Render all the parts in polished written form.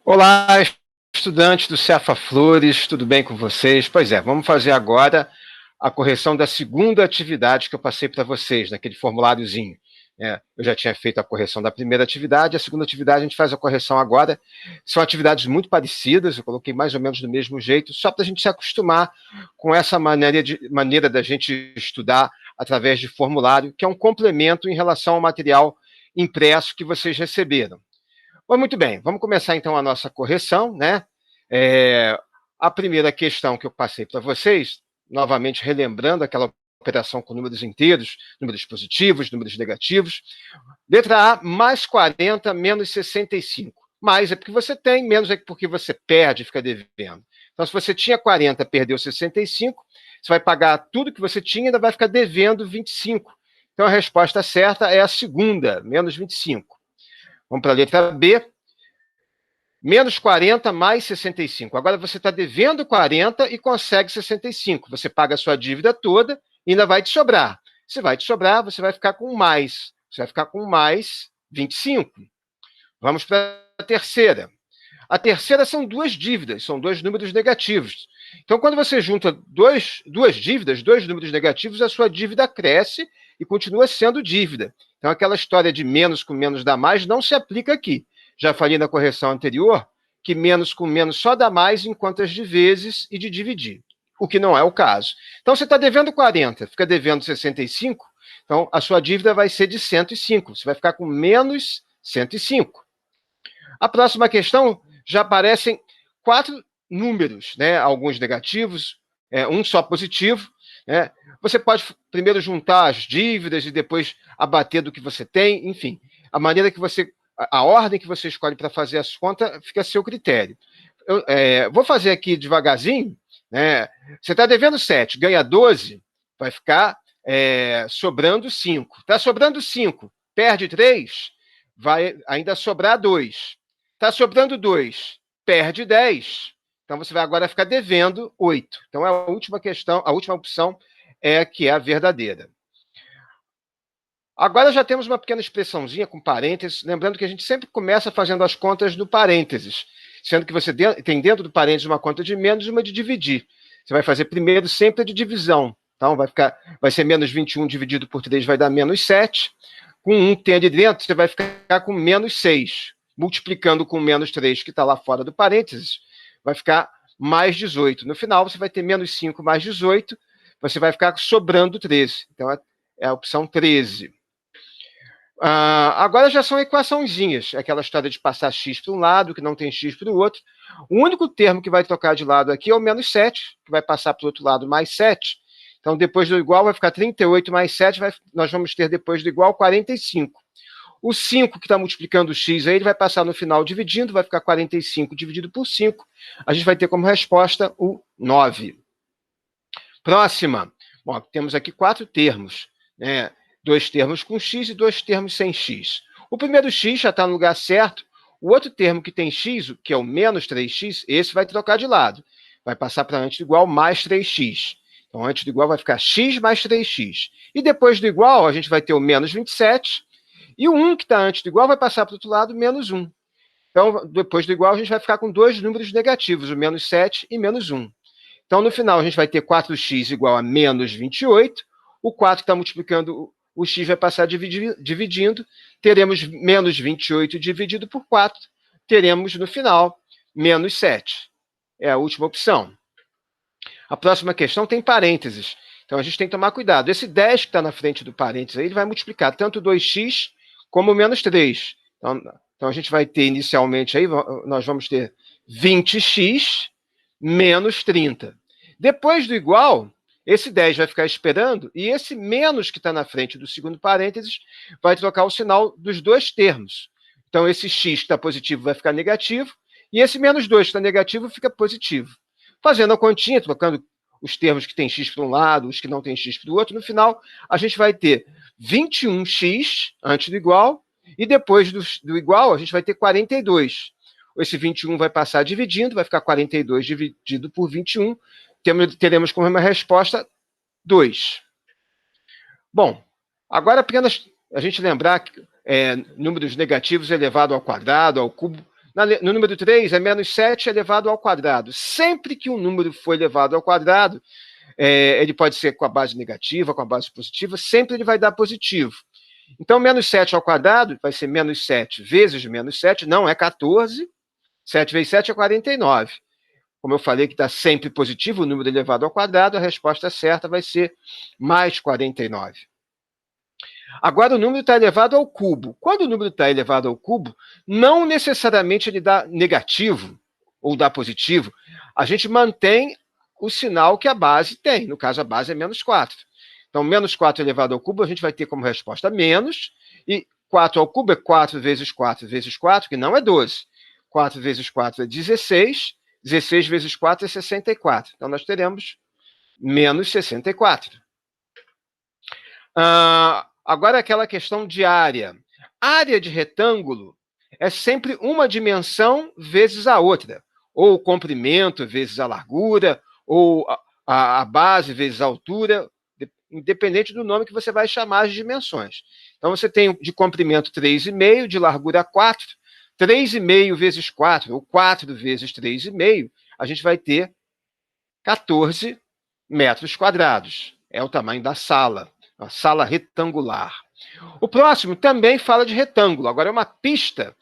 Olá, estudantes do Cefa Flores, tudo bem com vocês? Pois é, vamos fazer agora a correção da segunda atividade que eu passei para vocês, naquele formuláriozinho. Eu já tinha feito a correção da primeira atividade, a segunda atividade a gente faz a correção agora. São atividades muito parecidas, eu coloquei mais ou menos do mesmo jeito, só para a gente se acostumar com essa maneira da gente estudar através de formulário, que é um complemento em relação ao material impresso que vocês receberam. Mas muito bem, vamos começar então a nossa correção, né? A primeira questão que eu passei para vocês, novamente relembrando aquela operação com números inteiros, números positivos, números negativos. Letra A, mais 40 menos 65. Mais é porque você tem, menos é porque você perde, fica devendo. Então, se você tinha 40, perdeu 65, você vai pagar tudo que você tinha e ainda vai ficar devendo 25. Então, a resposta certa é a segunda, menos 25. Vamos para a letra B. Menos 40 mais 65. Agora você está devendo 40 e consegue 65. Você paga a sua dívida toda e ainda vai te sobrar. Se vai te sobrar, você vai ficar com mais. Você vai ficar com mais 25. Vamos para a terceira. A terceira são duas dívidas, são dois números negativos. Então, quando você junta duas dívidas, dois números negativos, a sua dívida cresce e continua sendo dívida. Então, aquela história de menos com menos dá mais não se aplica aqui. Já falei na correção anterior que menos com menos só dá mais em contas de vezes e de dividir, o que não é o caso. Então, você está devendo 40, fica devendo 65, então a sua dívida vai ser de 105, você vai ficar com menos 105. A próxima questão já aparecem quatro números, né? Alguns negativos, um só positivo. Né? Você pode primeiro juntar as dívidas e depois abater do que você tem, enfim. A ordem que você escolhe para fazer as contas fica a seu critério. Vou fazer aqui devagarzinho. Né? Você está devendo 7, ganha 12, vai ficar sobrando 5. Está sobrando 5, perde 3, vai ainda sobrar 2. Está sobrando 2, perde 10. Então você vai agora ficar devendo 8. Então a última questão, a última opção é que é a verdadeira. Agora já temos uma pequena expressãozinha com parênteses, lembrando que a gente sempre começa fazendo as contas no parênteses, sendo que você tem dentro do parênteses uma conta de menos e uma de dividir. Você vai fazer primeiro sempre a de divisão. Então vai ser menos 21 dividido por 3 vai dar menos 7. Com 1 que tem ali dentro, você vai ficar com menos 6. Multiplicando com menos 3, que está lá fora do parênteses, vai ficar mais 18. No final, você vai ter menos 5 mais 18, você vai ficar sobrando 13. Então, é a opção 13. Agora já são equaçãozinhas, aquela história de passar x para um lado, que não tem x para o outro. O único termo que vai trocar de lado aqui é o menos 7, que vai passar para o outro lado mais 7. Então, depois do igual, vai ficar 38 mais 7, nós vamos ter depois do igual 45. O 5 que está multiplicando o x aí, ele vai passar no final dividindo, vai ficar 45 dividido por 5. A gente vai ter como resposta o 9. Próxima. Bom, temos aqui 4 termos. Né? 2 termos com x e 2 termos sem x. O primeiro x já está no lugar certo. O outro termo que tem x, que é o menos 3x, esse vai trocar de lado. Vai passar para antes do igual mais 3x. Então, antes do igual vai ficar x mais 3x. E depois do igual, a gente vai ter o menos 27. E o 1 que está antes do igual vai passar para o outro lado, menos 1. Então, depois do igual, a gente vai ficar com dois números negativos, o menos 7 e menos 1. Então, no final, a gente vai ter 4x igual a menos 28. O 4 que está multiplicando o x vai passar dividindo. Teremos menos 28 dividido por 4. Teremos, no final, menos 7. É a última opção. A próxima questão tem parênteses. Então, a gente tem que tomar cuidado. Esse 10 que está na frente do parênteses aí, ele vai multiplicar tanto 2x como menos 3. Então, a gente vai ter inicialmente aí, nós vamos ter 20x menos 30. Depois do igual, esse 10 vai ficar esperando e esse menos que está na frente do segundo parênteses vai trocar o sinal dos dois termos. Então, esse x que está positivo vai ficar negativo e esse menos 2 que está negativo fica positivo. Fazendo a continha, trocando os termos que tem x para um lado, os que não tem x para o outro, no final, a gente vai ter 21x antes do igual, e depois do igual, a gente vai ter 42. Esse 21 vai passar dividindo, vai ficar 42 dividido por 21, teremos como uma resposta 2. Bom, agora apenas a gente lembrar que números negativos elevado ao quadrado, ao cubo, No número 3, é menos 7 elevado ao quadrado. Sempre que um número for elevado ao quadrado, ele pode ser com a base negativa, com a base positiva, sempre ele vai dar positivo. Então, menos 7 ao quadrado vai ser menos 7 vezes menos 7, não é 14. 7 vezes 7 é 49. Como eu falei que está sempre positivo, o número elevado ao quadrado, a resposta certa vai ser mais 49. Agora, o número está elevado ao cubo. Quando o número está elevado ao cubo, não necessariamente ele dá negativo ou dá positivo. A gente mantém o sinal que a base tem. No caso, a base é menos 4. Então, menos 4 elevado ao cubo, a gente vai ter como resposta menos. E 4 ao cubo é 4 vezes 4 vezes 4, que não é 12. 4 vezes 4 é 16. 16 vezes 4 é 64. Então, nós teremos menos 64. Agora, aquela questão de área. Área de retângulo é sempre uma dimensão vezes a outra. Ou o comprimento vezes a largura, ou a base vezes a altura, independente do nome que você vai chamar as dimensões. Então, você tem de comprimento 3,5, de largura 4, 3,5 vezes 4, ou 4 vezes 3,5, a gente vai ter 14 metros quadrados. É o tamanho da sala, a sala retangular. O próximo também fala de retângulo. Agora é uma pista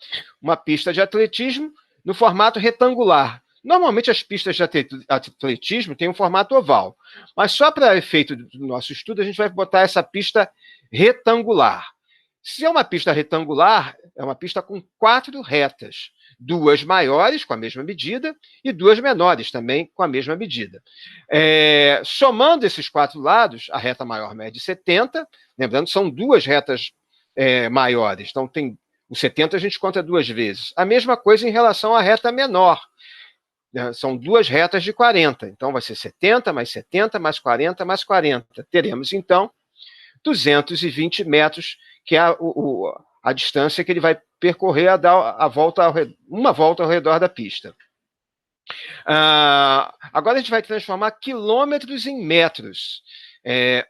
de atletismo no formato retangular. Normalmente as pistas de atletismo têm um formato oval, mas só para efeito do nosso estudo a gente vai botar essa pista retangular. Se é uma pista retangular, é uma pista com 4 retas, 2 maiores com a mesma medida e 2 menores também com a mesma medida. Somando esses 4 lados, a reta maior mede 70, lembrando, são 2 retas maiores, então tem o 70 a gente conta 2 vezes. A mesma coisa em relação à reta menor, são 2 retas de 40, então vai ser 70 mais 70 mais 40 mais 40. Teremos, então, 220 metros, que é a distância que ele vai percorrer a dar uma volta ao redor da pista. Agora a gente vai transformar quilômetros em metros.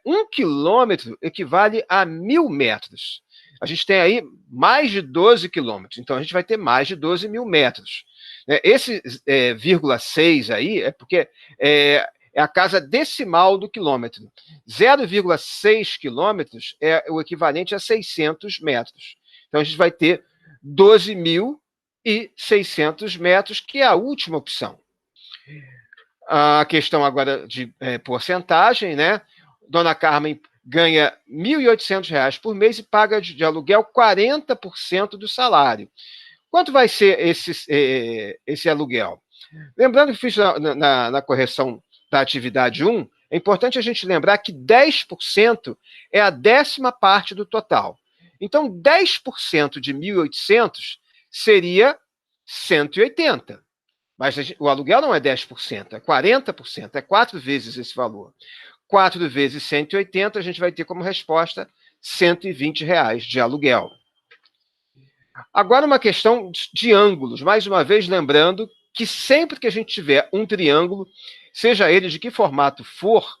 1 quilômetro equivale a 1.000 metros. A gente tem aí mais de 12 quilômetros, então a gente vai ter mais de 12 mil metros. Esse 0,6 aí é porque é a casa decimal do quilômetro. 0,6 quilômetros é o equivalente a 600 metros. Então, a gente vai ter 12.600 metros, que é a última opção. A questão agora de porcentagem, né? Dona Carmen ganha R$ 1.800 por mês e paga de aluguel 40% do salário. Quanto vai ser esse aluguel? Lembrando que fiz na correção da atividade 1, é importante a gente lembrar que 10% é a 10ª parte do total. Então, 10% de 1.800 seria 180. Mas o aluguel não é 10%, é 40%, é 4 vezes esse valor. 4 vezes 180, a gente vai ter como resposta R$ 120 de aluguel. Agora, uma questão de ângulos. Mais uma vez, lembrando que sempre que a gente tiver um triângulo, seja ele de que formato for,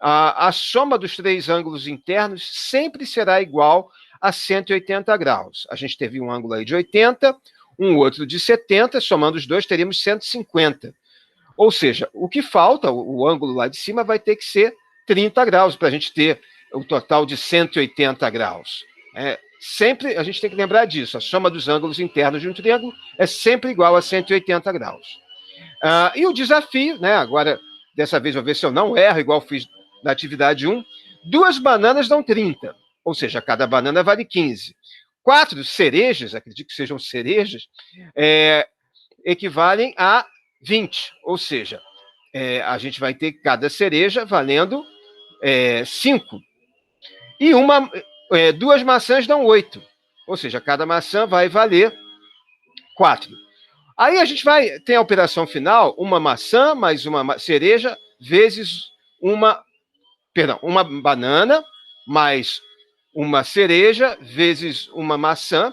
a soma dos 3 ângulos internos sempre será igual a 180 graus. A gente teve um ângulo aí de 80, um outro de 70, somando os dois teríamos 150. Ou seja, o que falta, o ângulo lá de cima, vai ter que ser 30 graus para a gente ter o total de 180 graus. Sempre a gente tem que lembrar disso, a soma dos ângulos internos de um triângulo é sempre igual a 180 graus. E o desafio, né, agora, dessa vez, vou ver se eu não erro, igual fiz na atividade 1, 2 bananas dão 30, ou seja, cada banana vale 15. 4 cerejas, acredito que sejam cerejas, equivalem a 20, ou seja, a gente vai ter cada cereja valendo 5. E 2 maçãs dão 8, ou seja, cada maçã vai valer 4. Aí a gente tem a operação final, uma maçã mais uma cereja vezes uma banana mais uma cereja vezes uma maçã.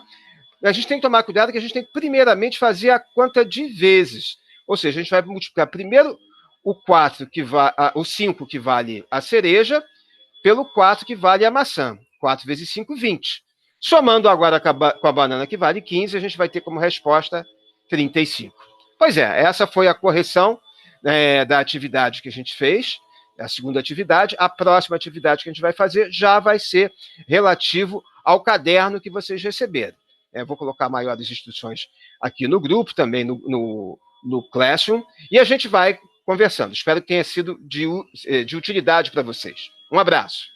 A gente tem que tomar cuidado que a gente tem que primeiramente fazer a conta de vezes. Ou seja, a gente vai multiplicar primeiro o 5 que vale a cereja pelo 4 que vale a maçã. 4 vezes 5, 20. Somando agora com a banana que vale 15, a gente vai ter como resposta 35. Pois é, essa foi a correção da atividade que a gente fez, a segunda atividade. A próxima atividade que a gente vai fazer já vai ser relativo ao caderno que vocês receberam. Vou colocar maiores instruções aqui no grupo, também no Classroom, e a gente vai conversando. Espero que tenha sido de utilidade para vocês. Um abraço.